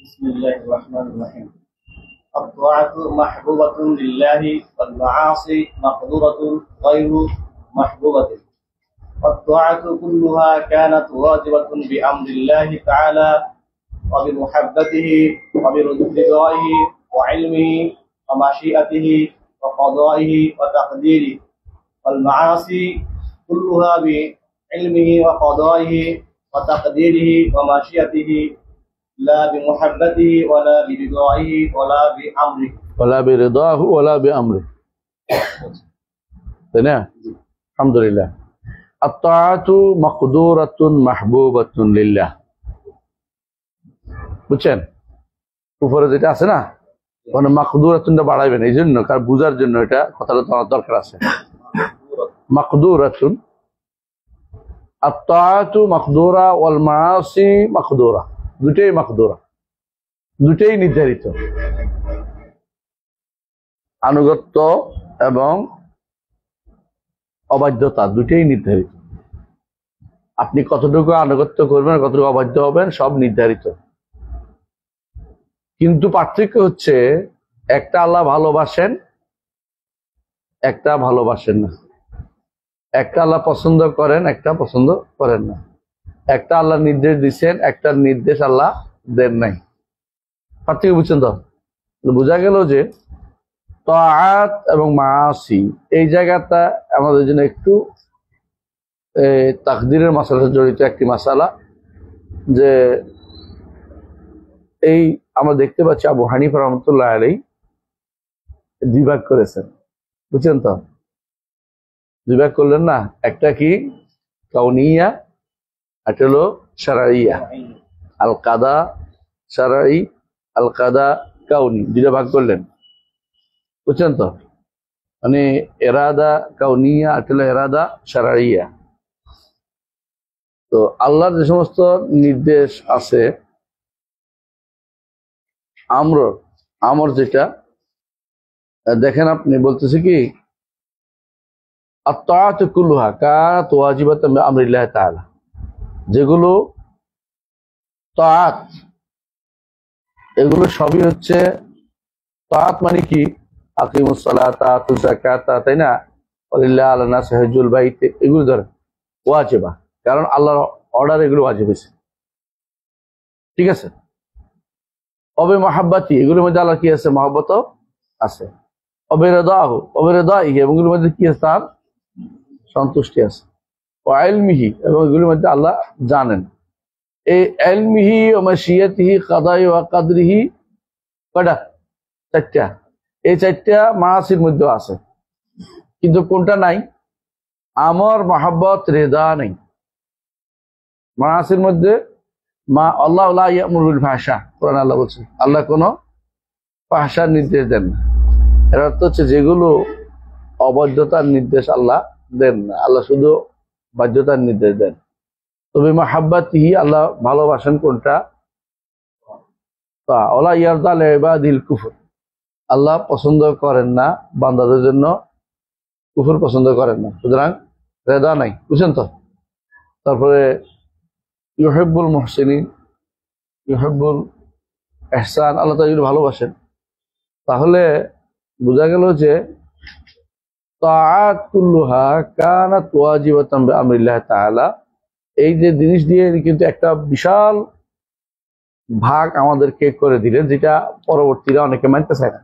بسم الله الرحمن الرحيم. الطاعة محبوبة لله والمعاصي مقدورة غير محبوبة. الطاعة كلها كانت واجبة بأمر الله تعالى وبمحبته وبرضائه وعلمه ومشيئته وقضائه وتقديره، والمعاصي كلها بعلمه وقضائه وتقديره ومشيئته لا بمحبته ولا برضائه ولا بأمره ولا برضاه ولا بأمره। تمام، الحمد لله। الطاعة مقدورة محبوبة لله। বুঝছেন? উপরে যেটা আছে না, মানে মাকদুরাতুনটা বাড়াইবেন এই জন্য, কারণ বুঝার জন্য এটা কথাটা তোমার দরকার আছে। মাকদুরাতুন, আত-তাআতু মাকদুরা ওয়াল মাআসি মাকদুরা, দুটেই মাকদুরা, দুটেই নির্ধারিত। আনুগত্য এবং অবাধ্যতা দুটেই নির্ধারিত। আপনি কতটুকু আনুগত্য করবেন, কতটুকু অবাধ্য হবেন, সব নির্ধারিত। কিন্তু পার্থক্য হচ্ছে, একটা আল্লাহ ভালোবাসেন, একটা ভালোবাসেন না। একটা আল্লাহ পছন্দ করেন, একটা পছন্দ করেন না। একটা আল্লাহ নির্দেশ দিচ্ছেন, একটা নির্দেশ আল্লাহ দেন নাই। পার্থক্য বুঝছেন তো? বোঝা গেল যে তাআত এবং মাআসি এই জায়গাটা আমাদের জন্য একটু তাকদীরের মাসালার জড়িত একটি মাসালা। যে এই আমরা দেখতে পাচ্ছি আবু হানিফা রাহমাতুল্লাহ আলাইহি দুই ভাগ করেছেন, বুঝছেন তো? দুই ভাগ করলেন না, একটা কি কাউনিয়া, একটা হলো শারঈয়া। আল কাদা শারঈ, আল কাদা কাউনি, দুইটা ভাগ করলেন, বুঝছেন তো? মানে এরাদা কাউনিয়া, একটা হলো এরাদা শারঈয়া। তো আল্লাহর যে সমস্ত নির্দেশ আছে, আমর যেটা দেখেন, আপনি বলতেছে কি আত-তাআতু কুল্লুহা কানাত ওয়াজিবাতান বিআমরিল্লাহ তাআলা। যেগুলো তাআত, এগুলো সবই হচ্ছে তাআত। মানে কি? আকিমুস সালাতা আতুজ যাকাতা, তাই না? ওয়ালিল্লাহি আলা নাসি হজ্জুল বাইত, এগুলো ধরে ওয়াজিবা, কারণ আল্লাহর অর্ডার এগুলো ওয়াজিব হয়েছে, ঠিক আছে? অবে মহাব্বাতি, এগুলোর মধ্যে আল্লাহ কি আছে? মহব্বত আছে। অবেরদাহু, অবেরদাহি, এবং এগুলোর মধ্যে কি আছে? তার সন্তুষ্টি আছে। ও ইলমিহি, এবং এগুলোর মধ্যে আল্লাহ জানেন। এই ইলমিহি ও মাশিয়াতিহি কাদাই ওয়া কাদরিহি কয়টা? চারটা। এই চারটা মাআসির মধ্যে আছে, কিন্তু কোনটা নাই? আমর, মহব্বত, রেদা নাই মাআসির মধ্যে। আল্লাহু লা ইয়ামুরু বিল ফাহশা, কোরআন আল্লাহ বলছেন, আল্লাহ কোনো ফাহশার নির্দেশ দেন না। এর অর্থ হচ্ছে যেগুলো অবাধ্যতার নির্দেশ আল্লাহ দেন না, আল্লাহ শুধু বাধ্যতার নির্দেশ দেন। তবে মাহাব্বাতিহি, আল্লাহ ভালোবাসেন কোনটা? ওয়ালা ইয়ারদা লিইবাদিল কুফর, আল্লাহ পছন্দ করেন না বান্দাদের জন্য কুফর পছন্দ করেন না, সুতরাং রেদা নাই, বুঝছেন তো? তারপরে ইউহিব্বুল মুহসিনিন, ইউহিব্বুল ইহসান, আল্লাহ তাআলা ভালোবাসেন। তাহলে বোঝা গেল যে তাআত কুল্লুহা কানাত ওয়াজিবাতান বিআমরিল্লাহ তাআলা। এই যে জিনিস দিয়ে কিন্তু একটা বিশাল ভাগ আমাদেরকে করে দিলেন, যেটা পরবর্তীরা অনেকে মানতে চায় না,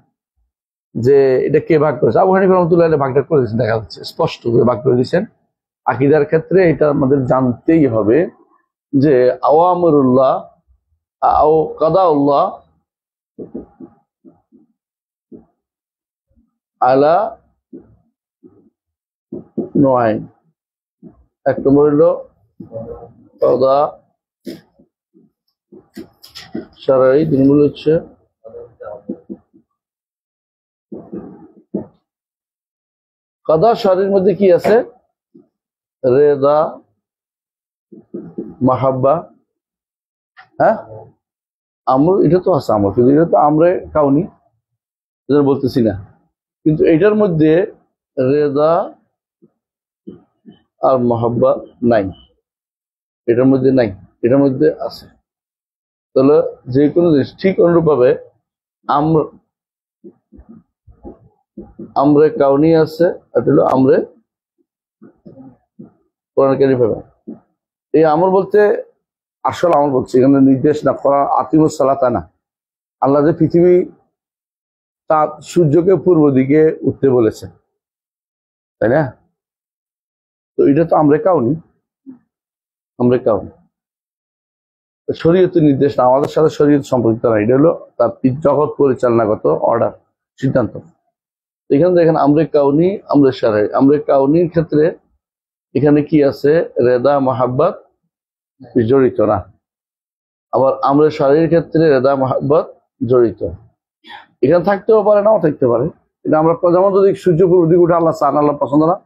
যে এটা কে ভাগ করেছে। আবু হানিফা রাহমাতুল্লাহ আলাইহি ভাগটা করে দিয়েছেন, দেখা যাচ্ছে স্পষ্ট করে ভাগ করে দিয়েছেন। আকীদার ক্ষেত্রে এটা আমাদের জানতেই হবে যে আওয়ামরুল্লাহ আও কাদাউল্লাহ আলা নয়। এক নম্বর হলো কাদা শারঈ, দুই নম্বর হচ্ছে কাদা শারঈর মধ্যে কি আছে? রেদা, মাহাব্বা, হ্যাঁ, আমর, এটা তো আছে আমর, কিন্তু এটা তো আমরে কাউনি, বলতেছি না। কিন্তু এটার মধ্যে রেদা আর মহাব্বা নাই, এটার মধ্যে নাই, এটার মধ্যে আছে। তাহলে যে কোনো জিনিস ঠিক অনুরূপ ভাবে আমরে কাউনি আছে, এটা হলো আমরে কোরআন কারীম ভাবে। এই আমর বলতে আসল আমর বলছে, এখানে নির্দেশ না করা আকিমুস সালাতা না। আল্লাহ যে পৃথিবী তা সূর্যকে পূর্ব দিকে উঠতে বলেছে, তাই না? তো এটা তো আমরে কাউনি, আমরে কাউনি শরীয়তের নির্দেশ না, আমাদের সাথে শরীয়ত সম্পর্কিত না। এটা হলো তার জগৎ পরিচালনাগত অর্ডার, সিদ্ধান্ত। এখানে দেখেন আমরে কাউনি, আমরে শারঈ। আমরে কাউনির ক্ষেত্রে এখানে কি আছে? রেদা মাহাব্বত জড়িত না। আবার আমরে শারঈর ক্ষেত্রে রেদা মাহাব্বত জড়িত। এখানে থাকতেও পারে, নাও থাকতে পারে। কিন্তু আমরা যেমন যদি সূর্য পূর্ব দিকে উঠে আল্লাহ চান, আল্লাহ পছন্দ না,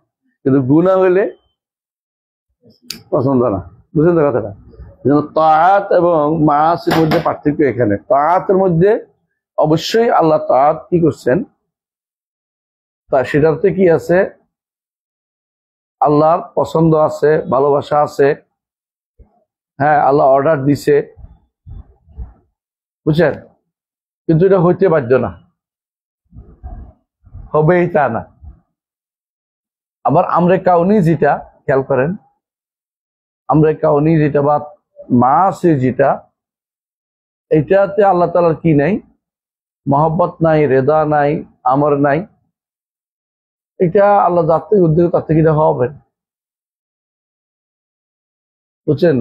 কিন্তু গুনাহ হইলে পছন্দ না। বুঝলেন তো কথাটা? তাআত এবং মাআসির মধ্যে পার্থক্য এখানে। তাআতের মধ্যে অবশ্যই আল্লাহ তাআত কি করছেন, তা সেটাতে কি আছে? আল্লাহর পছন্দ আছে, ভালোবাসা আছে। হ্যাঁ, আল্লাহ অর্ডার দিছে, বুঝছেন? কিন্তু এটা হইতে বাধ্য না, হবেই তা না। আবার আমরে কাউনি যেটা, খেয়াল করেন, আমরে কাউনি যেটা বা মাআসি যেটা, এটাতে আল্লাহ তাআলার কি নাই? মহব্বত নাই, রেদা নাই, আমর নাই। এটা আল্লাহ যার থেকে উদ্যোগ তার থেকে এটা হবে, বুঝছেন?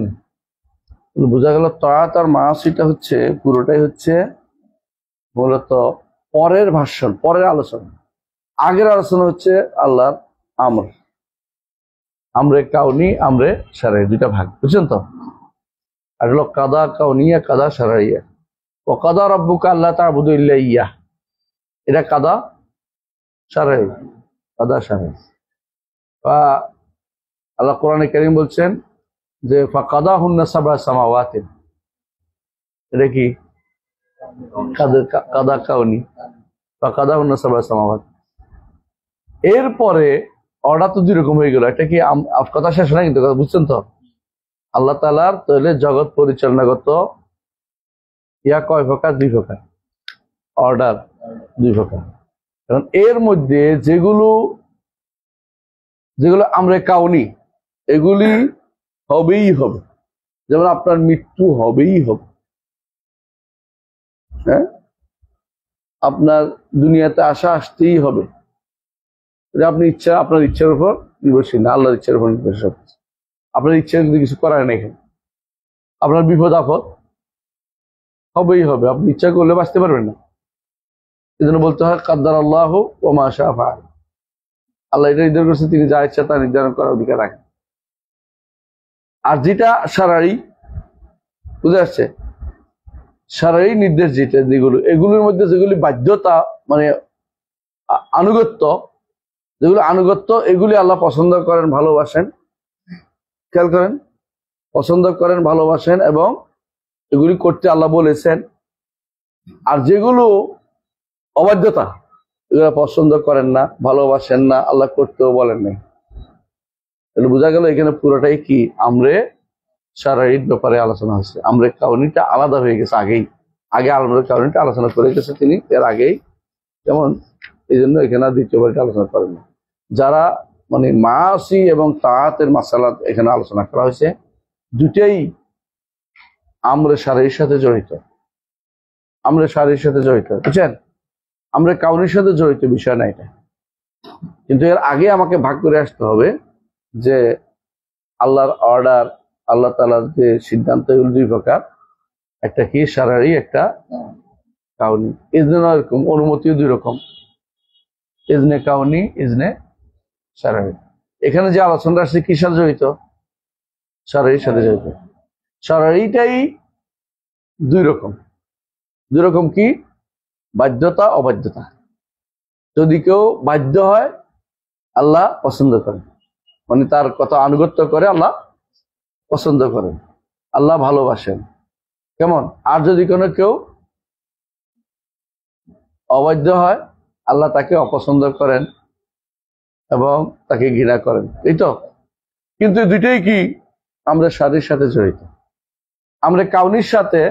বোঝা গেল তাআত আর মাআসিটা হচ্ছে পুরোটাই হচ্ছে মূলত পরের ভাষণ, পরের আলোচনা। আগের আলোচনা হচ্ছে আল্লাহর আমর, আমরে কাউনি, আমরে শারঈ, দুইটা ভাগ, বুঝছেন তো? আর হলো কাদা কাউনিয়া, কাদা শারঈয়া। ও কাদা রাব্বুকা আল্লা তা'বুদু ইল্লা ইয়্যাহ, এটা কাদা শারঈ, কাদা শারঈ। আল্লাহ কোরআনে কারীম বলছেন যে ফাকাদাহুন্না সাবআ সামাওয়াতিন, এটা কি? কাদা কাউনি, ফাকাদাহুন্না সাবআ সামাওয়াত। এরপরে অর্ডার তো দুই রকম হয়ে গেল। এটা কি কথা শেষ না কিন্তু, বুঝছেন তো? আল্লাহ তাআলার তাহলে জগৎ পরিচালনাগত ইয়া কয় প্রকার? দুই প্রকার, অর্ডার দুই প্রকার। কারণ এর মধ্যে যেগুলো আমরে কাউনি, এগুলি হবেই হবে। যেমন আপনার মৃত্যু হবেই হবে, হ্যাঁ, আপনার দুনিয়াতে আসতেই হবে। আপনি ইচ্ছা, আপনার ইচ্ছার উপর নির্ভরশীল না, আল্লাহর ইচ্ছার উপর নির্ভরশীল। আপনার ইচ্ছা যদি কিছু করার নেই, এখানে আপনার বিপদ আপদ হবেই হবে, আপনি ইচ্ছা করলে বাঁচতে পারবেন না। এই জন্য বলতে হয় কাদ্দার আল্লাহ ওয়া মা শাআ ফাআল। আল্লাহ এটা নির্ধারণ করছে, তিনি যা ইচ্ছা তা নির্ধারণ করার অধিকার রাখেন। আর যেটা শারঈ, বুঝে আসছে? শারঈ নির্দেশ যেটা, যেগুলো, এগুলোর মধ্যে যেগুলি বাধ্যতা মানে আনুগত্য, যেগুলো আনুগত্য, এগুলি আল্লাহ পছন্দ করেন, ভালোবাসেন। খেয়াল করেন, পছন্দ করেন, ভালোবাসেন এবং এগুলি করতে আল্লাহ বলেছেন। আর যেগুলো অবাধ্যতা, এগুলো পছন্দ করেন না, ভালোবাসেন না, আল্লাহ করতেও বলেন নাই। তাহলে বোঝা গেল এখানে পুরোটাই কি আমরে শারঈর ব্যাপারে আলোচনা হচ্ছে। আমরে কাউনিটা আলাদা হয়ে গেছে আগে আমরে কাউনিটা আলোচনা করে গেছে তিনি এর আগেই, যেমন এই জন্য এখানে দ্বিতীয়বার আলোচনা করেন না। যারা মানে মাআসি এবং তাআতের মাসালা এখানে আলোচনা করা হয়েছে, দুটাই আমরে শারঈর সাথে জড়িত, আমরে শারঈর সাথে জড়িত, বুঝছেন? আমরে কাউনির সাথে জড়িত বিষয় না এটা। কিন্তু এর আগে আমাকে ভাগ করে আসতে হবে যে আল্লাহর অর্ডার, আল্লাহ তাআলার যে সিদ্ধান্ত, এগুলো দুই প্রকার, একটা কি শারঈ, একটা কাউনি। ইজনে এরকম, অনুমতিও দুই রকম, ইজনে কাউনি, ইজনে শারঈ। এখানে যে আলোচনা আসছে কি সাথে জড়িত? শারঈর সাথে জড়িত। শারঈটাই দুই রকম কি? বাধ্যতা, অবাধ্যতা। যদি কেউ বাধ্য হয়, আল্লাহ পছন্দ করেন, মানে তার কথা আনুগত্য করে, আল্লাহ পছন্দ করেন, আল্লাহ ভালোবাসেন। কেমন? আর যদি কোনো কেউ অবাধ্য হয়, আল্লাহ তাকে অপছন্দ করেন এবং তাকে ঘৃণা করেন, এই তো। কিন্তু দুইটাই কি আমরা শারীর সাথে জড়িত। আমরা কাউনির সাথে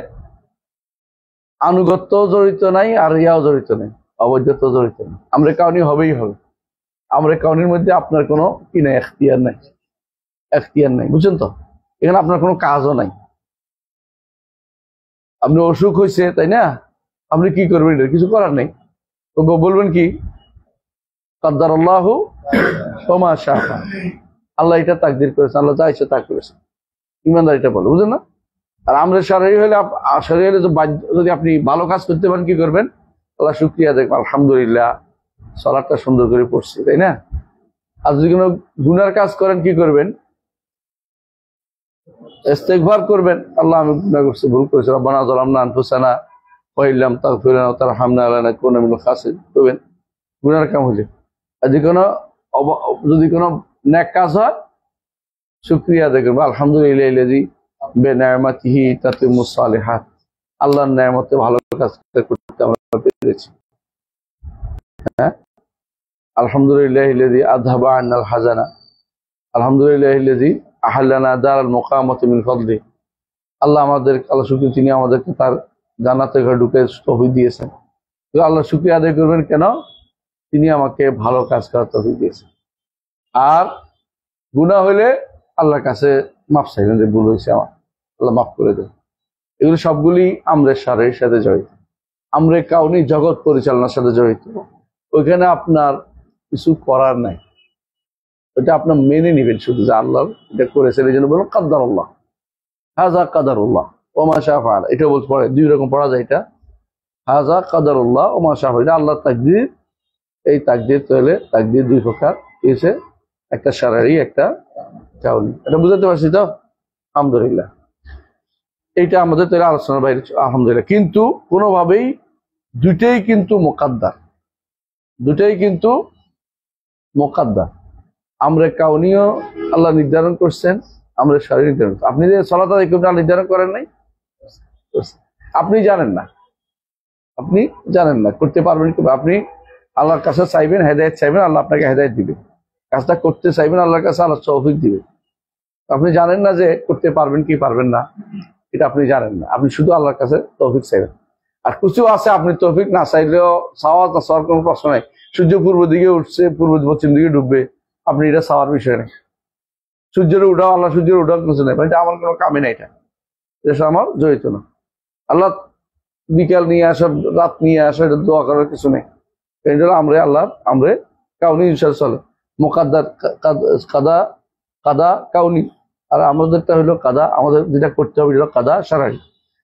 আনুগত্য জড়িত নাই, আর ইয়াও জড়িত নেই, অবৈধত্ব জড়িত নেই। আমরা কাউনি হবেই হবে। আমরা কাউনির মধ্যে আপনার কোনো কি নাই, এখতিয়ার নাই, এখতিয়ার নাই, বুঝছেন তো? এখানে আপনার কোনো কাজও নাই। আপনি অসুখ হয়েছে, তাই না? আপনি কি করবেন? এটা কিছু করার নেই। তো বলবেন কি, কাদ্দারাল্লাহু ওয়া মা শাআ ফাআল। আল্লাহ এটা তাকদির করেছেন, আল্লাহ যা ইচ্ছা তা করেছেন। ইমানদার এটা বলে, বুঝলেন না? আর আমরা শরীর হলে যদি আপনি ভালো কাজ করতে পারেন, কি করবেন? আল্লাহ শুকরিয়া দেখবেন, আলহামদুলিল্লাহ সালাতটা সুন্দর করে পড়ছি, তাই না? আর যদি কোনো গুনার কাজ করেন, কি করবেন? ইস্তেগফার করবেন, আল্লাহ আমি গুনাহ করছি, ভুল করেছি, রব্বানা যালামনা আনফুসানা ওয়া ইল্লাম তাগফির লানা ওয়া তারহামনা লানাকুনা মিনাল খাসিরিন করবেন গুনার কাম হলে। আর যদি কোনো নেক কাজ হয়, শুকরিয়া আদায় করবেন, আলহামদুলিল্লাহ আল্লাযী বিনি'মাতিহি তাতিম্মুস সালিহাত। আল্লাহর নেয়ামতে ভালো কাজ করতে আমরা পেরেছি। হ্যাঁ, আলহামদুলিল্লাহ আল্লাযী আযহাবা আন্নাল হাজানা, আলহামদুলিল্লাহ আল্লাযী আহাল্লানা দারাল মুকামাতি মিন ফাদলি। আল্লাহ শুকরিয়া, তিনি আমাদেরকে তার জান্নাতের ঘরে ঢুকে তৌফিক দিয়েছেন। তো আল্লাহ শুকরিয়া আদায় করবেন কেন? তিনি আমাকে ভালো কাজ করার তৌফিক দিয়েছেন। আর গুনাহ হইলে আল্লাহর কাছে মাফ চাইবেন, যে ভুল হয়েছে আমার, আল্লাহ মাফ করে দেন। এগুলো সবগুলি আমরের সাথে জড়িত, আমরে কাউনি জগৎ পরিচালনার সাথে জড়িত। ওইখানে আপনার কিছু করার নাই, এটা আপনার মেনে নিবেন শুধু, যে আল্লাহ এটা করেছেন, এই জন্য বলুন কাদ্দারাল্লাহ, হাযা কাদারুল্লাহ ওয়া মা শাআ ফাআল। এটা বলতে পারে, দুই রকম পড়া যায় এটা, হাযা কাদারুল্লাহ ওয়া মা শাআ ফাআল। এটা আল্লাহর তাকদীর। এই তাকদীর তাহলে তাকদীর দুই প্রকার এসে, একটা শারঈ, একটা কাউনি। এটা বুঝাতে পারছি তো? আলহামদুলিল্লাহ। এইটা আমাদের তাহলে আলোচনার বাইরে, আলহামদুলিল্লাহ। কিন্তু কোনোভাবেই দুইটাই কিন্তু মুকাদ্দার, দুটাই কিন্তু মুকাদ্দার। আমরা কাউনিও আল্লাহ নির্ধারণ করছেন, আমরা শারঈ নির্ধারণ। আপনি যে সালাত আদায় করবেন আল্লাহ নির্ধারণ করেন নাই? আপনি জানেন না, আপনি জানেন না করতে পারবেন কি? আপনি আল্লাহর কাছে চাইবেন, হেদায়েত চাইবেন, আল্লাহ আপনাকে হেদায়েত দিবে। কাজটা করতে চাইবেন আল্লাহর কাছে, আল্লাহ তৌফিক দিবে। আপনি জানেন না যে করতে পারবেন কি পারবেন না, এটা আপনি জানেন না। আপনি শুধু আল্লাহর কাছে তৌফিক চাইবেন। আর কিছু আছে আপনি তৌফিক না চাইলেও চাওয়ার কোনো প্রশ্ন নাই। সূর্য পূর্ব দিকে উঠছে, পশ্চিম দিকে ডুববে, আপনি এটা চাওয়ার বিষয় নেই। সূর্যের উঠাও, আল্লাহ সূর্যের উঠাও কিছু নেই, এটা আমার কোনো কামে নাই, এটা আমার জড়িত না। আল্লাহ বিকাল নিয়ে আসা, রাত নিয়ে আসা, এটা দোয়া করার কিছু নেই। এই জন্য আমরা কাউনি চলে, মুকাদ্দার কাদা কাউনি। আর আমাদেরটা হলো কাদা, আমাদের যেটা করতে হবে হলো কাদা শারঈ।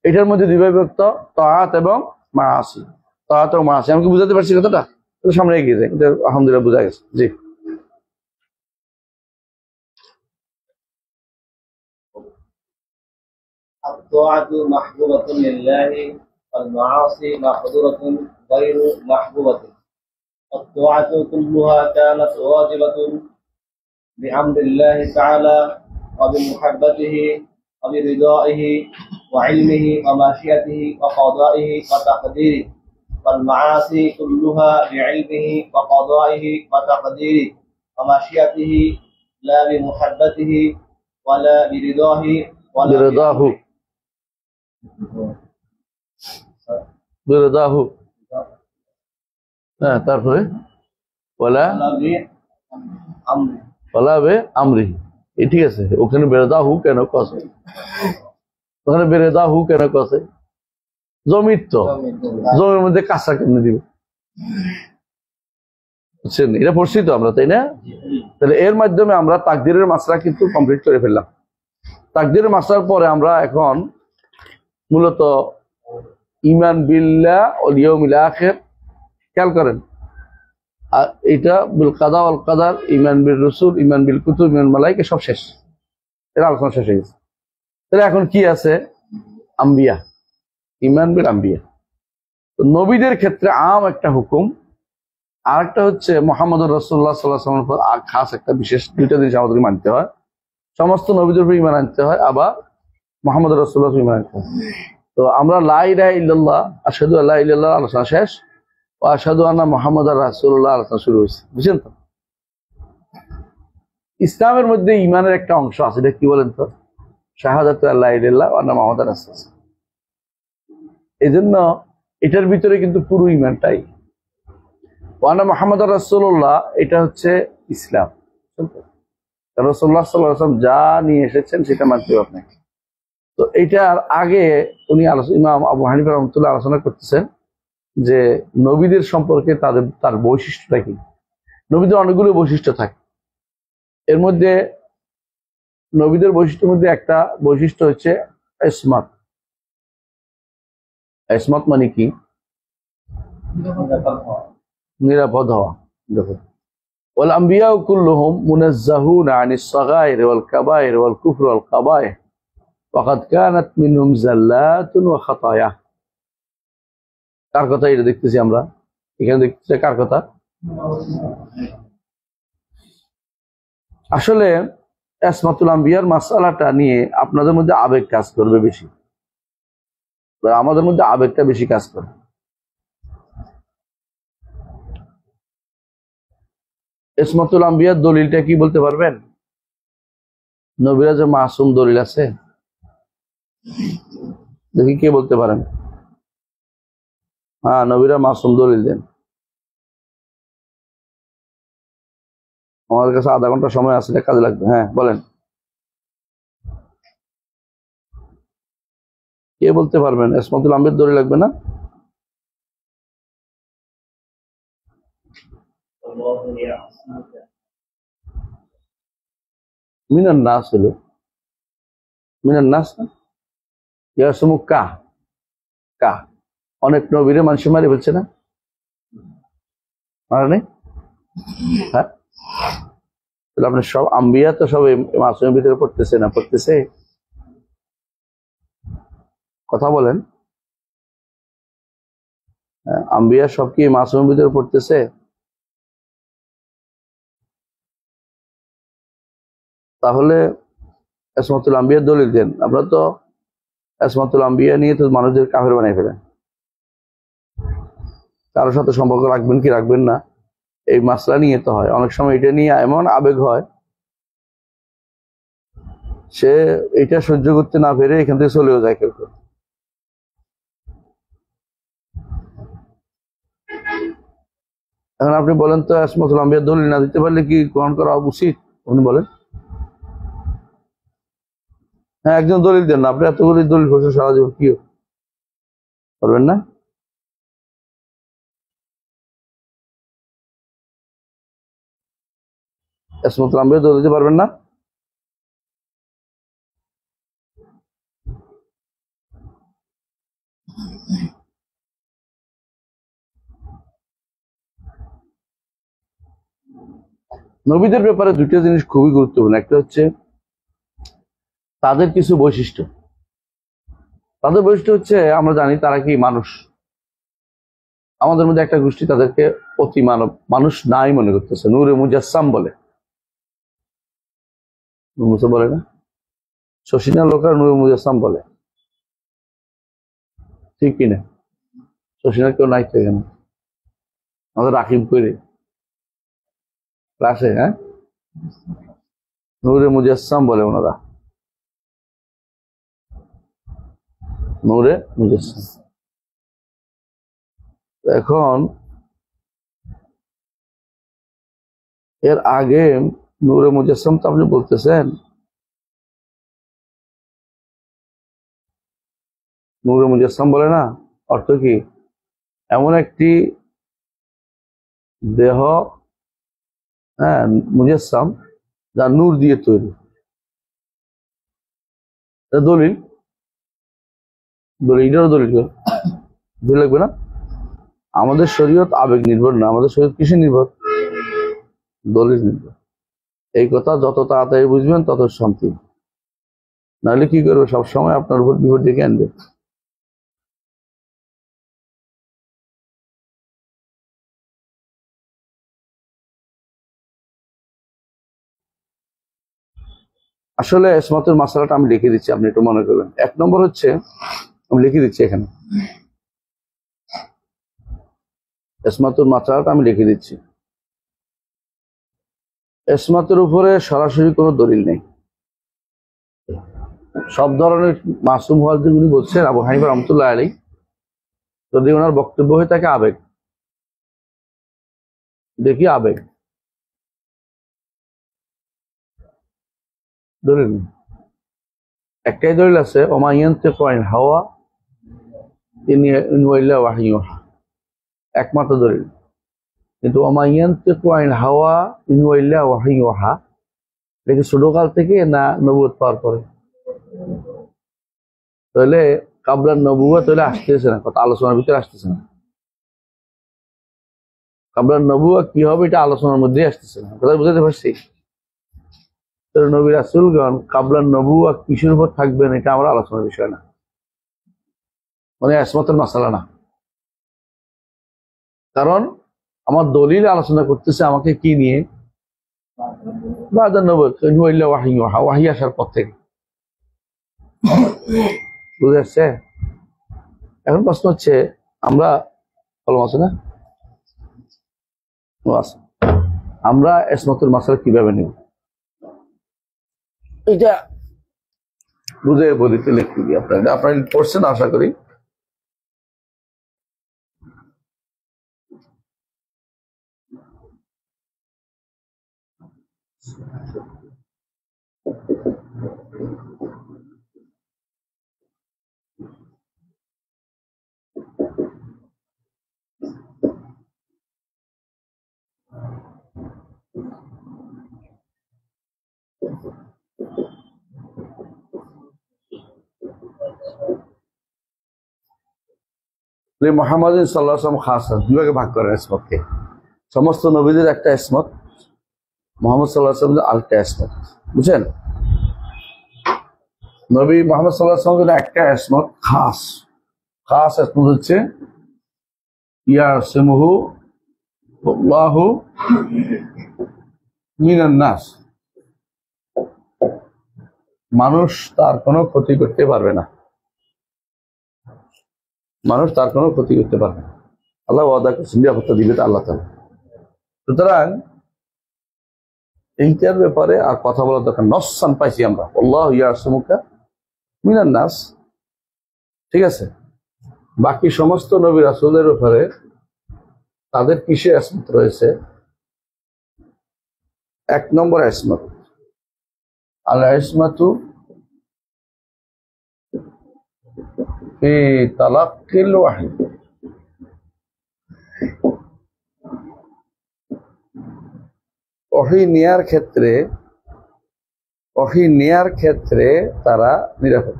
এটার মধ্যে দুই বিভক্ত, তাআত এবং মাআসি। তাআত এবং মাআসি, আমি কি বুঝাতে পারছি কথাটা? সামনে এগিয়ে যায়, এটা আলহামদুলিল্লাহ বোঝা গেছে। জি, الطاعة محبوبة لله والمعاصي محظورة غير محبوبة. الطاعة كلها كانت واجبة بأمر الله تعالى وبمحبته وبرضائه وعلمه ومشيئته وقضائه وتقديره، والمعاصي كلها بعلمه وقضائه وتقديره ومشيئته لا بمحبته ولا برضاه বিরদাহু বিরদাহু। হ্যাঁ, তারপরে ওয়ালা বে আমরি। এই ঠিক আছে, ওখানে বেরদাহু কেন কছে? ওখানে বেরদাহু কেন কছে? জমির তো, জমির মধ্যে কাঁচা কেমনে দিব? বুঝছেন? এটা পড়ছি তো আমরা, তাই না? তাহলে এর মাধ্যমে আমরা তাকদীরের মাসলা কিন্তু কমপ্লিট করে ফেললাম। তাকদীরের মাসলার পরে আমরা এখন মূলত ঈমান বিল্লাহ ওয়াল ইয়াউমিল আখির, খেয়াল করেন। আর এটা বিল কাদা ওয়াল কাদার, ঈমান বিল রাসূল, ঈমান বিল কুতুব, ঈমান মালায়েকা, সব শেষ। এর আলোচনা শেষ হয়ে গেছে। তাহলে এখন কি আছে? আম্বিয়া, ঈমান বিল আম্বিয়া। তো নবীদের ক্ষেত্রে আম একটা হুকুম, আর একটা হচ্ছে মুহাম্মদুর রাসূলুল্লাহ সাল্লাল্লাহু আলাইহি ওয়াসাল্লামের উপর খাস একটা বিশেষ দুইটা জিনিস আমাদেরকে মানতে হয়। সমস্ত নবীদের উপর ঈমান আনতে হয়, আবার মুহাম্মদুর রাসূলুল্লাহ উপর ঈমান আনতে হয়। তো আমরা লা ইলাহা ইল্লাল্লাহ, আশহাদু আল্লা ইলাহা ইল্লাল্লাহ আলোচনা শেষ, ও আশহাদু আন্না মুহাম্মাদার রাসূলুল্লাহ আলোচনা শুরু হয়েছে। বুঝছেন তো? ইসলামের মধ্যে ঈমানের একটা অংশ আছে, এটা কি বলেন তো? শাহাদাতু আল্লা ইলাহা ইল্লাল্লাহ ওয়া আন্না মুহাম্মাদার রাসূলুল্লাহ। এই জন্য এটার ভিতরে কিন্তু পুরো ইমানটাই ওয়ানা মুহাম্মদ রাসূলুল্লাহ, এটা হচ্ছে ইসলাম। রাসূলুল্লাহ সাল্লাল্লাহু আলাইহি ওয়াসাল্লাম যা নিয়ে এসেছেন সেটা মানতে হবে আপনাকে। তো এটার আগে উনি ইমাম আবু হানিফা রাহমাতুল্লাহ আলোচনা করতেছেন যে নবীদের সম্পর্কে তার বৈশিষ্ট্যটা কি। নবীদের অনেকগুলো বৈশিষ্ট্য থাকে, এর মধ্যে নবীদের বৈশিষ্ট্যের মধ্যে একটা বৈশিষ্ট্য হচ্ছে ইসমাত। ইসমাত মানে কি? নিরাপদ হওয়া। দেখো, ওয়াল আম্বিয়া কুল্লুহুম মুনাজ্জাহুন আনিস সাগাইর ওয়াল কাবাইর ওয়াল কুফর ওয়াল কাবাইহ ওয়া কাদ কানাত মিনহুম যাল্লাতুন ওয়া খাতায়া। কার কথা এটা দেখতেছি আমরা? এখানে দেখতেছি কার কথা? আসলে ইসমাতুল আম্বিয়ার মাসআলাটা নিয়ে আপনাদের মধ্যে আবেগ কাজ করবে বেশি, আমাদের মধ্যে আবেগটা বেশি কাজ করে। ইসমাতুল আম্বিয়ার দলিলটা কি বলতে পারবেন? নবীরা যে মাসুম, দলিল আছে? দেখি কে বলতে পারেন। হ্যাঁ, নবীরা মাসুম, দলিল দেন। আমাদের কাছে আধা ঘন্টা সময় আছে, কাজে লাগবে। হ্যাঁ বলেন, কে বলতে পারবেন? ইসমাতুল আম্বিয়ার দলিল লাগবে না? মিনান নাস হলো, মিনান নাস না, ইয়াসমু কা কা। অনেক নবীরে মানুষ মারি বলছে না, মারা নেই? হ্যাঁ, তাহলে আপনি সব আম্বিয়া তো সব মাসুমের ভিতরে পড়তেছে না? পড়তেছে? কথা বলেন। আম্বিয়া সব কি মাসুমের ভিতরে পড়তেছে? তাহলে ইসমাতুল আম্বিয়ার দলিল দেন। আপনারা তো ইসমাতুল আম্বিয়া নিয়ে তো মানুষদের কাফের বানাই ফেলেন। কারোর সাথে সম্পর্ক রাখবেন কি রাখবেন না, এই মাসলা নিয়ে তো হয়। অনেক সময় এটা নিয়ে এমন আবেগ হয়, সে এটা সহ্য করতে না পেরে এখান থেকে চলেও যায় কেউ কেউ। এখন আপনি বলেন তো, ইসমাতুল আম্বিয়ার দলিল না দিতে পারলে কি গ্রহণ করা উচিত? আপনি বলেন। হ্যাঁ, একজন দলিল দেন না। আপনি এতগুলি দলিল করছেন সারা জীবন, কি করবেন না? ইসমাতুল আম্বিয়ার দলিল দিতে পারবেন না? নবীদের ব্যাপারে দুটো জিনিস খুবই গুরুত্বপূর্ণ। একটা হচ্ছে তাদের কিছু বৈশিষ্ট্য। তাদের বৈশিষ্ট্য হচ্ছে, আমরা জানি তারা কি মানুষ। আমাদের মধ্যে একটা গোষ্ঠী তাদেরকে অতি মানব, মানুষ নাই মনে করতেছে, নূরে মুজাসসাম বলে। বলে না, শশিনার লোকেরা নূরে মুজাসসাম বলে, ঠিক কিনা? শশিনার কেউ নাই তো এখানে, আমাদের রাকিব করে ক্লাসে। হ্যাঁ, নূরে মুজাসসাম বলে ওনারা, নূরে মুজাসসাম। এখন এর আগে নূরে মুজাসসাম তো আপনি বলতেছেন, নূরে মুজাসসাম বলে না, অর্থ কি? এমন একটি দেহ, হ্যাঁ, মুজাসসাম, যা নূর দিয়ে তৈরি। দলিল, দলিল, এটারও দলিল দলিল লাগবে না। আমাদের শরীয়ত আবেগ নির্ভর না, আমাদের শরীয়ত কিসে নির্ভর? দলিল নির্ভর। এই কথা যত তাড়াতাড়ি বুঝবেন তত শান্তি। নাহলে কি করবে, সবসময় আপনার উপর বিপদ ডেকে আনবে। আসলে ইসমাতুল মাসালাটা আমি লিখে দিচ্ছি, আপনি একটু মনে করবেন। এক নম্বর হচ্ছে, আমি লিখে দিচ্ছি এখানে, ইসমাতুল মাসালাটা আমি লিখে দিচ্ছি। ইসমাতের উপরে সরাসরি কোনো দলিল নেই। সব ধরনের মাসুম হওয়ার জন্য উনি বলছেন, আবু হানিফা রাহমাতুল্লাহ আলাইহি, যদি ওনার বক্তব্য হয়ে থাকে আবেগ, দেখি আবেগ দলিল একটাই দলিল আছে, ওমা ইয়ানতিকু আনিল হাওয়া ইন হুয়া ইল্লা ওয়াহয়ুন ইউহা, একমাত্র দলিল। কিন্তু ওমা ইয়ানতিকু আনিল হাওয়া ইন হুয়া ইল্লা ওয়াহয়ুন ইউহা এটা কি ছোটকাল থেকে না নবুয়ত পাওয়ার পরে? তাহলে কাবলার নবুয়ত হলে আসতেছে না, কথা আলোচনার ভিতরে আসতেছে না। কাবলার নবুয়ত কি হবে এটা আলোচনার মধ্যে আসতেছে না, কথা বুঝাতে পারছি? নবী রাসূলগণ কাবলার নবুয়ত কিসের উপর থাকবেন এটা আমার আলোচনার বিষয় না, মানে ইসমাতের মাসালা না। কারণ আমার দলিল আলোচনা করতেছে আমাকে কি নিয়ে, বাদান নবুয়ত ওয়াহী আসার পর থেকে, বুঝে আসছে? এখন প্রশ্ন হচ্ছে আমরা কলম আছে না, আমরা ইসমাতুল মাসালা কিভাবে নেব এটা বুঝে বলিতে লিখতে দিই। আপনারা পড়ছেন আশা করি। মুহাম্মদ সাল্লাল্লাহু আলাইহি ওয়াসাল্লাম খাস দুভাগে ভাগ করেন ইসমতকে। সমস্ত নবীদের একটা ইসমত, মুহাম্মদ সাল্লাল্লাহু আলাইহি ওয়াসাল্লাম আরেকটা ইসমত, বুঝছেন? নবী মুহাম্মদ সাল্লাল্লাহু আলাইহি ওয়াসাল্লামের একটা ইসমত খাস, খাস ইসমত হচ্ছে ইয়াসিমুহু আল্লাহু মিনান নাস, মানুষ তার কোনো ক্ষতি করতে পারবে না, মানুষ তার কোনো ক্ষতি করতে পারবে না। আল্লাহ ওয়াদা করছেন নিরাপত্তা দিবে আল্লাহ তাআলা। সুতরাং এইটার ব্যাপারে আর কথা বলার দরকার, নসসান পাইছি আমরা আল্লাহু ইয়াসিমুকা মিনান নাস, ঠিক আছে? বাকি সমস্ত নবী রাসূলের ব্যাপারে তাদের কিসে ইসমত রয়েছে? এক নম্বর ইসমত আল ইসমাতু ফি তালাক্কিল ওয়াহী, ওহী নেয়ার ক্ষেত্রে তারা নিরাপদ,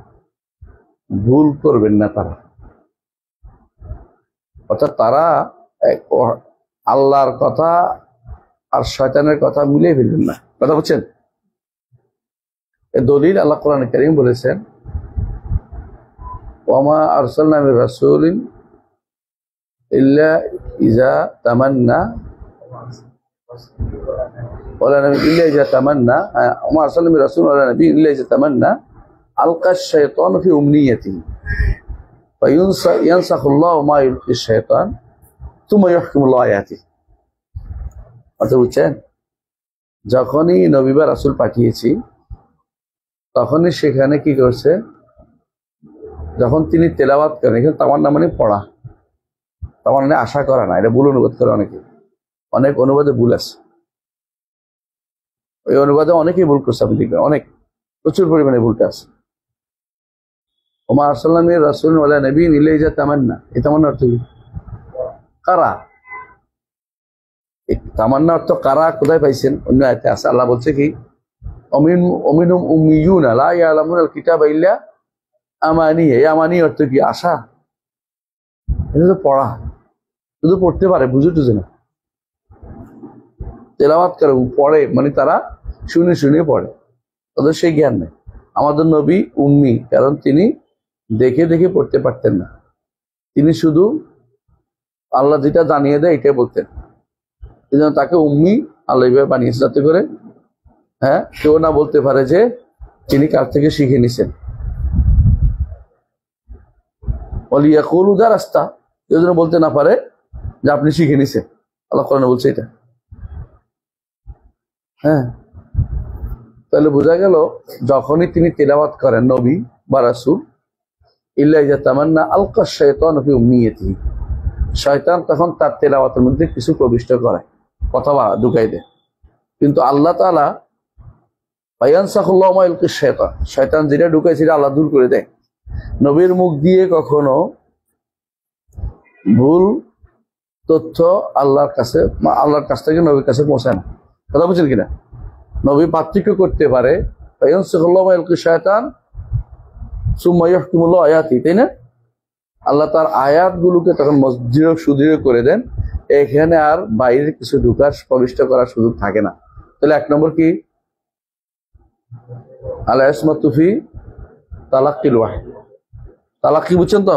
ভুল করবেন না তারা, অর্থাৎ তারা আল্লাহর কথা আর শয়তানের কথা মিলিয়ে ফেলবেন না, কথা বুঝছেন? দলিল আল্লাহ কোরআনে কারীম বলেছেন ওয়ামা আরসালনা মির রাসূলিন ইল্লা ইযা তামান্না ওয়ালা নবী ইল্লা ইযা তামান্না ওয়ামা আরসালনা মির রাসূলিন ওয়ালা নবী ইল্লা ইযা তামান্না আলকা আশ-শাইতানু ফি উমনিয়াতিহি ফায়ানসাখুল্লাহু মা ইলকিশ শাইতান সুম্মা ইয়াহকিমুল্লাহু আয়াতিহি। আচ্ছা, বুঝছেন? যখনই নবী বা রাসূল পাঠিয়েছি তখনই সেখানে কি করছে, যখন তিনি তেলাওয়াত করেন, এখানে তামান্না মানে পড়া, তামান্না আশা করা না, এটা ভুল অনুবাদ করে অনেকে, অনেক অনুবাদে ভুল আছে, ওই অনুবাদে অনেকেই ভুল করছে, আপনি দেখবেন অনেক প্রচুর পরিমাণে ভুলটা আছে। ওমা আরসালনা মির রাসূলিন ওয়ালা নবিয়্যিন ইল্লা ইযা তামান্না, এই তামান্না অর্থ কি? কারা। এই তামান্না অর্থ কারা কোথায় পাইছেন? অন্য আয়াতে আছে, আল্লাহ বলছে কি অমিনুম উম্মিয়ুনা লা ইয়ালামুনাল কিতাবা ইল্লা আমানি। এই আমানি অর্থ কি? আশা। এটা তো পড়া, শুধু পড়তে পারে, বুঝে টুঝে না, তেলাওয়াত করে পড়ে, মানে তারা শুনে শুনে পড়ে, তাদের সেই জ্ঞান নেই। আমাদের নবী উম্মি, কারণ তিনি দেখে দেখে পড়তে পারতেন না, তিনি শুধু আল্লাহ যেটা জানিয়ে দেয় এটাই বলতেন, এই জন্য তাকে উম্মি আল্লাহ এইভাবে বানিয়েছে, যাতে করে কেউ না বলতে পারে যে তিনি কার থেকে শিখে নিছেন। ওয়ালিয়াকুলু দারাস্তা, কেউ যেন বলতে না পারে যে আপনি শিখে নিছেন, আল্লাহ কোরআনে বলছে এটা। তাহলে বোঝা গেল যখনই তিনি তেলাওয়াত করেন নবী বা রাসূল, ইল্লা ইযা তামান্না আলকা শাইতানু ফি উমনিয়াতিহি, শয়তান তখন তার তেলাওয়াতের মধ্যে কিছু প্রবিষ্ট করে, কথা ঢুকাই দেয়। কিন্তু আল্লাহ তাআলা ফায়ানসাখুল্লাহু মা ইলকি শাইতান, শয়তান যেটা ঢুকায় সেটা আল্লাহ দূর করে দেয়। নবীর মুখ দিয়ে কখনো ভুল তথ্য আল্লাহর কাছ থেকে নবীর কাছে পৌঁছায় না, কথা বুঝছেন কিনা? নবী পার্থক্য করতে পারে ফায়ানসাখুল্লাহু মা ইলকি শাইতান সুম্মা ইয়াহকিমুল্লাহু আয়াতি, তাই না? আল্লাহ তার আয়াতগুলোকে তখন মজবুত সুদৃঢ় করে দেন, এখানে আর বাইরে কিছু ঢুকার প্রবিষ্ট করার সুযোগ থাকে না। তাহলে এক নম্বর কি? আলা ইসমাতু ফি তালাক্কিল ওয়াহী, তালাক্কি বুঝছেন তো,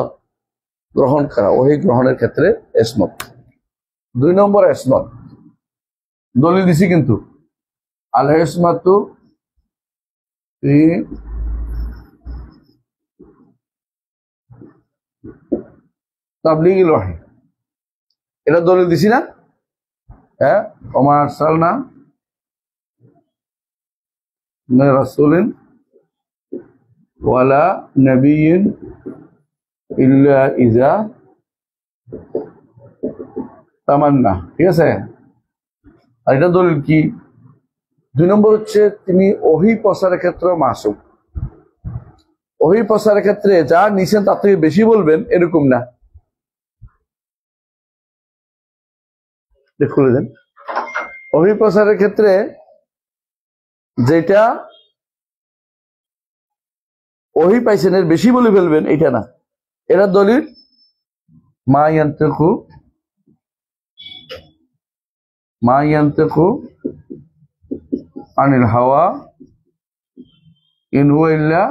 গ্রহণ করা, ওহী গ্রহণের ক্ষেত্রে ইসমত। 2 নম্বর ইসমত, দলিল দিছি কিন্তু, আলা ইসমাতু ফি তাবলীগিল ওয়াহী, এটা দলিল দিছি না? হ্যাঁ, ওমা আরসালনা মির রাসূলিন ওয়ালা নাবিয়্যিন ইল্লা ইযা তামান্না, ঠিক আছে? আর এটা দলিল কি? 2 নম্বর হচ্ছে তিনি ওহী প্রচারের ক্ষেত্রে মাসুম। ওহী প্রচারের ক্ষেত্রে যা নিছেন তার থেকে বেশি বলবেন এরকম না। খুলে দেন। ওহী প্রচারের ক্ষেত্রে যেটা ওহী পাইছেন এর বেশি বলে ফেলবেন, এটা না। এরা দলিল মা ইয়ান্তিকু আনিল হাওয়া ইন হুয়া ইল্লা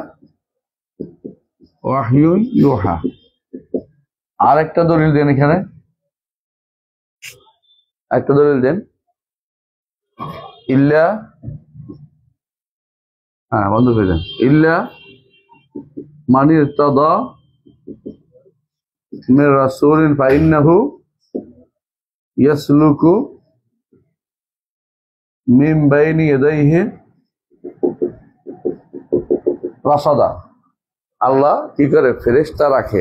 ওয়াহয়ুন ইউহা। আরেকটা দলিল দেন, এখানে একটা দলিল দেন, ইল্লা, হ্যাঁ বন্ধ করে দেন, ইল্লা মান ইরতাদা মির রাসূলিন ফাইন্নাহু ইয়াসলুকু মিন বাইনি ইয়াদাইহি রাসাদা। আল্লাহ কি করে? ফেরেশতা রাখে।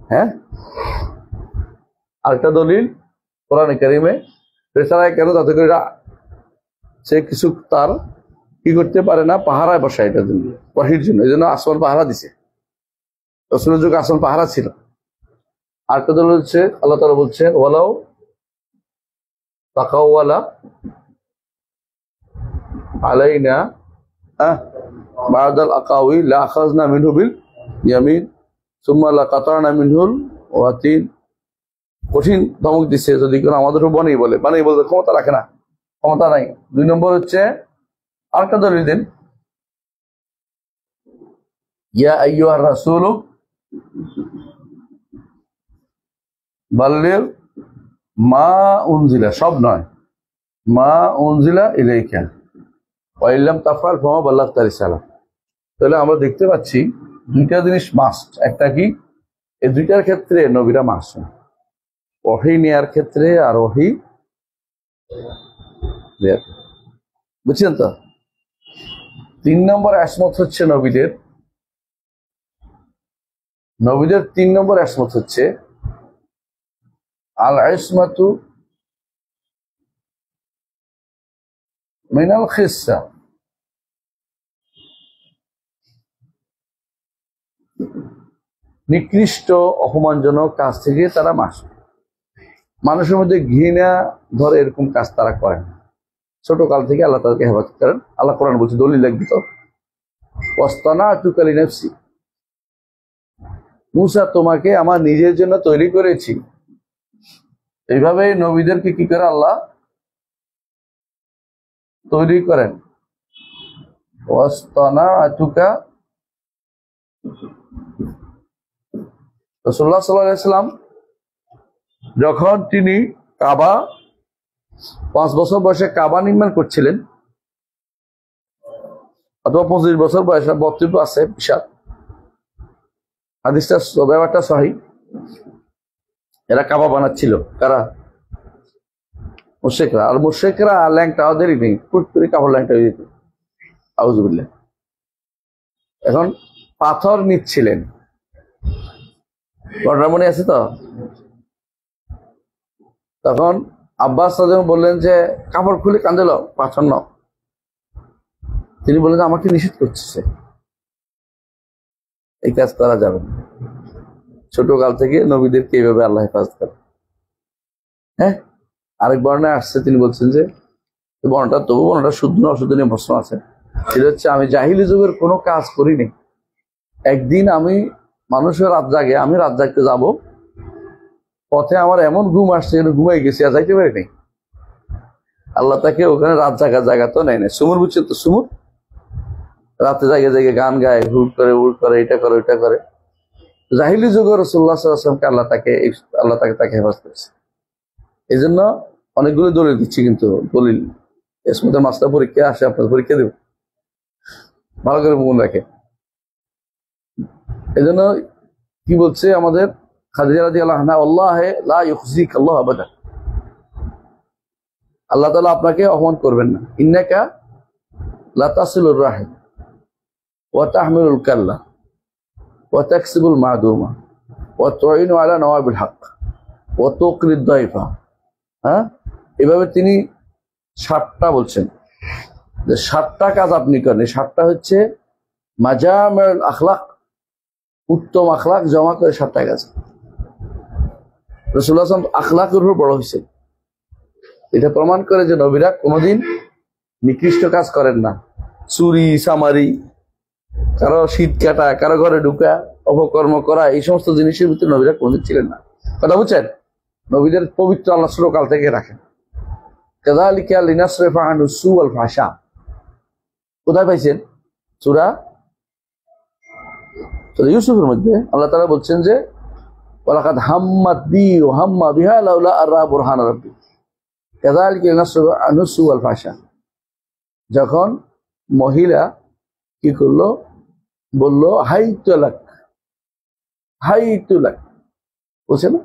হ্যাঁ, আরেকটা দলিল কোরআনে কারিমে ফেরেশতা রাখে কেন? তাতে করে সে কিছু তার কি করতে পারে না, পাহারায় বসায়, এটার জন্য, ওয়াহির জন্য। এই জন্য আসমান পাহারা দিছে, রাসূলের যুগে আসমান পাহারা ছিল। আরেকটা দলিল হচ্ছে আল্লাহ তাআলা বলছেন ওয়ালাউ তাকাওয়ালা আলাইনা বাদাল আকাউই লা আখাযনা মিনহু বিল ইয়ামিন সুম্মা লাকাতানা মিনহুল ওয়াতিন। কঠিন ধমক দিচ্ছে, যদি কেউ আমাদের উপর বানাই বলতে ক্ষমতা রাখে না, ক্ষমতা নাই। 2 নম্বর হচ্ছে আরেকটা দলিল দেন, ইয়া আইয়ুহার রাসূলু বাল্লিগ মা উনজিলা, সব নয়, মা উনজিলা ইলাইকা ওয়া ইল্লাম তাফআল ফামা বাল্লাগতা রিসালাহ। তাহলে আমরা দেখতে পাচ্ছি 2টা জিনিস মাস্ট। একটা কি? এই 2টার ক্ষেত্রে নবীরা মাসুম, ওহী নেয়ার ক্ষেত্রে আর ওহী, বুঝছেন তো? 3 নম্বর ইসমত হচ্ছে নবীদের 3 নম্বর ইসমত হচ্ছে আল ইসমাতু মিনাল খিসসা, নিকৃষ্ট অপমানজনক কাজ থেকে তারা মাসুম। মানুষের মধ্যে ঘৃণা ধরে এরকম কাজ তারা করেন, ছোট কাল থেকে আল্লাহ তাদেরকে হেফাজত করেন। আল্লাহ কোরআন বলছে, দলিল লাগবে তো, ওয়াসতানাতুকা লিনাফসি, মূসা তোমাকে আমার নিজের জন্য তৈরি করেছি। এইভাবে নবীদেরকে কি করে আল্লাহ তৈরি করেন? ওয়াসতানাতুকা, রাসূলুল্লাহ সাল্লাল্লাহু আলাইহি ওয়াসাল্লাম যখন তিনি কাবা 5 বছর বয়সে কাবা নির্মাণ করছিলেন, অথবা 25 বছর বয়সে, বক্তব্য আছে বিশাল, হাদিসটা ব্যাপারটা সহিহ। এরা কাবা বানাচ্ছিল কারা? মুশরিকরা। আর মুশরিকরা ল্যাংটা ওদেরই নেই, পুরোপুরি কাপড় ল্যাংটা হয়ে যেত, আউযুবিল্লাহ। এখন পাথর নিচ্ছিলেন, ঘটনা মনে আছে তো? তখন আব্বাস রাদিয়াল্লাহু বললেন যে কাপড় খুলে কাঁধে লও, পাথর নাও। তিনি বললেন আমাকে নিষেধ করছে, এই কাজ করা যাবে না। ছোটকাল থেকে নবীদেরকে এইভাবে আল্লাহ হেফাজত করে। হ্যাঁ, আরেক বর্ণায় আসছে, তিনি বলছেন যে বর্ণটা শুদ্ধ না অশুদ্ধ নিয়ে প্রশ্ন আছে। সেটা হচ্ছে আমি জাহিলি যুগের কোনো কাজ করিনি। একদিন আমি মানুষের রাত জাগে, আমি রাত জাগতে যাব, পথে আমার এমন ঘুম আসছে, ঘুমাই গেছি আর যাইতে পারিনি। আল্লাহ তাকে ওখানে রাত জাগা তো নেয় না। সুমুর বুঝছেন তো? সুমুর রাতে জাগে জাগে গান গায়, হুট করে, এটা করে ওইটা করে। জাহিলি যুগের রাসূলুল্লাহ সাল্লাল্লাহু আলাইহি ওয়াসাল্লামকে আল্লাহ তাকে হেফাজত করেছে। এই জন্য অনেকগুলো দলিল দিচ্ছি, কিন্তু দলিল ইসমতের মাস্টার পরীক্ষা আসে, আপনার পরীক্ষা দেব, ভালো করে মনে রাখে। এই জন্য কি বলছে আমাদের খাদিজা রাদিয়াল্লাহু আনহা, আল্লাহে লা ইউখজিক আল্লাহ আবাদা, আল্লাহ তাআলা আপনাকে অপমান করবেন না। ইন্নাকা লা তাসিলুর রাহিম ওয়া তাহমিলুল কাল্লা ওয়া তাকসিবুল মাদুমা ওয়া তুইনু আলা নওয়াবিল হক ওয়া তুকরিদ দাইফা। হ্যাঁ, এভাবে তিনি 7টা বলছেন যে 7টা কাজ আপনি করেন। এই 7টা হচ্ছে মাজামিউল আখলাক, উত্তম আখলাক জমা করে 7টা কাজ। রাসূলুল্লাহ সাল্লাল্লাহু আলাইহি ওয়াসাল্লাম আখলাকের উপর বড় হয়েছে। এটা প্রমাণ করে যে নবীরা কোনোদিন নিকৃষ্ট কাজ করেন না। চুরি চামারি, কারো শীত কাটা, কারো ঘরে ঢুকা, অপকর্ম করা, এই সমস্ত জিনিসের ভিতরে নবীরা কোনোদিন ছিলেন না। কথা বুঝছেন? নবীদের পবিত্র আল্লাহ চিরকাল থেকে রাখেন। কাযালিকা লিনাসরিফা আনহু সু'আল ফাহশা, কোথায় পাইছেন? সূরা ইউসুফের মধ্যে আল্লাহ তাআলা বলছেন যে ওয়ালাকাদ হাম্মাত বি ওয়া হাম্মা বিহা লাউলা আরা বুরহান রাব্বি কাযালিকা লিনাসরিফা আনহু সু'আল ফাহশা। যখন মহিলা কি করলো, বললো হাই তালাক, বলছে না,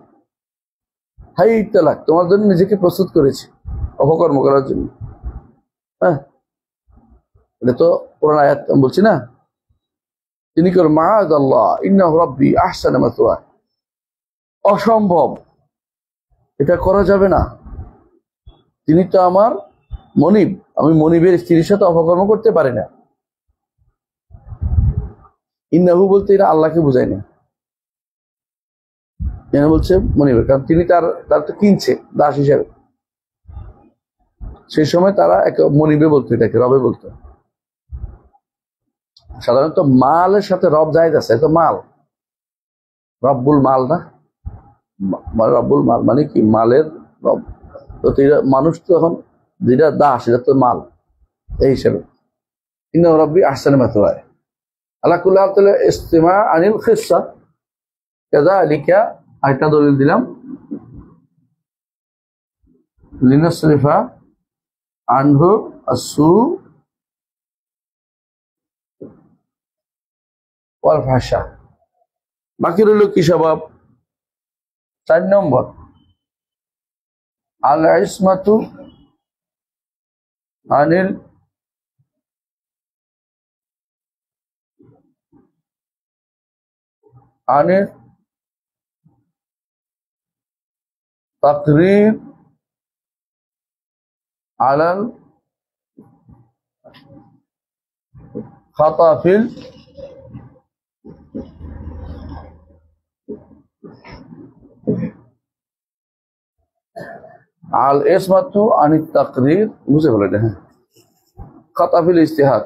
হাই তালাক, তোমার জন্য নিজেকে প্রস্তুত করেছি অপকর্ম করার জন্য। হ্যাঁ, এটা তো কোরআন আয়াত বলছি না। তিনি করেন মাআযাল্লাহ ইন্নাহু রাব্বি আহসানা মাসওয়া, অসম্ভব, এটা করা যাবে না, তিনি তো আমার মনিব, আমি মনিবের স্ত্রীর সাথে অপকর্ম করতে পারি না। ইন্নাহু বলতে এরা আল্লাহকে বুঝায় না, যেন বলছে মনিবের, কারণ তিনি তার তো কিনছে দাস হিসাবে। সেই সময় তারা এক মনিবে বলতো, এটাকে রবে বলতো। সাধারণত মালের সাথে রব জায়েজ আছে, তো মাল রব্বুল মাল না, রব্বুল মাল মানে কি মালের রব। তো মানুষ তো এখন যেটা দাস, এটা তো মাল, এই হিসাবে ইন্নাহু রাব্বি আহসানা মাসওয়া। আলা কুল্লি হাল তাহলে ইস্তিমা আনিল খিসসা কাযালিকা, আরেকটা দলিল দিলাম, লিনাসরিফা আনহু আসু ওয়াল ফাহশা। বাকি রইল কি স্বভাব? 4 নম্বর আল ইসমাতু আনিল তাকরীর আলাল খাতা ফিল আল ইসমাতু আনিত তাকরীর, বুঝে বলে হ্যাঁ, খাতা ফিল ইজতিহাদ,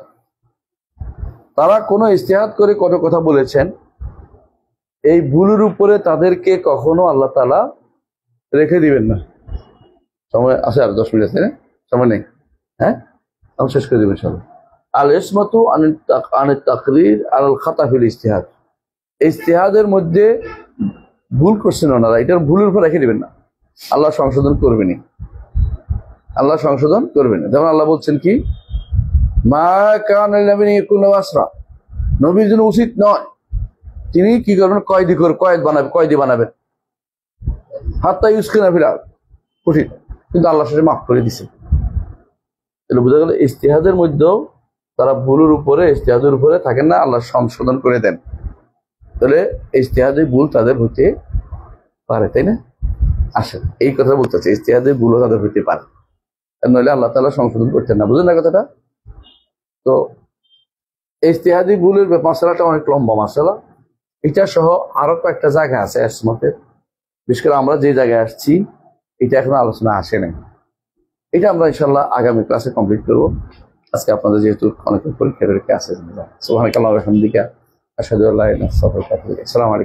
তারা কোনো ইজতিহাদ করে কোনো কথা বলেছেন, এই ভুলের উপরে তাদেরকে কখনো আল্লাহ তাআলা রেখে দিবেন না। সময় আছে আর 10 মিনিট আছে না? সময় নেই, হ্যাঁ, আমি শেষ করে দেবেন সব। আল ইসমাতু আনিত তাকরীর আল খাতা ফিল ইজতিহাদ, ইজতিহাদের মধ্যে ভুল করছেন ওনারা, এটার ভুলের উপর রেখে দিবেন না, আল্লাহ সংশোধন করবেনই, আল্লাহ সংশোধন করবেন। যেমন আল্লাহ বলছেন কি, মা কানা লিন নাবিয়্যিন ইয়াকুনা আসরা, নবীর জন্য উচিত নয় তিনি কি করবেন, কয়েদি বানাবেন, হাত্তা ইউসকিনা ফিল আরদ, কঠিন, কিন্তু আল্লাহ সেটা মাফ করে দিছে। তাহলে বোঝা গেল ইজতিহাদের মধ্যেও তারা ভুলের উপরে, ইজতিহাদের উপরে থাকেন না, আল্লাহ সংশোধন করে দেন। তাহলে ইজতিহাদি ভুল তাদের হতে পারে, তাই না? আসেন এই কথা বলতে চাচ্ছি, ইজতিহাদি ভুলও তাদের হতে পারে, নইলে আল্লাহ তাআলা সংশোধন করতেন না। বুঝলেন না কথাটা? তো ইজতিহাদি ভুলের মাসালাটা অনেক লম্বা মাসালা। এটা সহ আরো কয়েকটা জায়গা আছে ইসমাতের, বিশেষ করে আমরা যে জায়গায় আসছি এটা এখনো আলোচনা আসে নাই। এটা আমরা ইনশাল্লাহ আগামী ক্লাসে কমপ্লিট করবো। আজকে আপনাদের যেহেতু অনেক পরীক্ষা আছে, সুবহানাকাল্লাহি ওয়া বিহামদিকা আশহাদু আল্লা ইলাহা ইল্লা আনতা আস্তাগফিরুকা ওয়া আতুবু ইলাইক। আসসালামু আলাইকুম।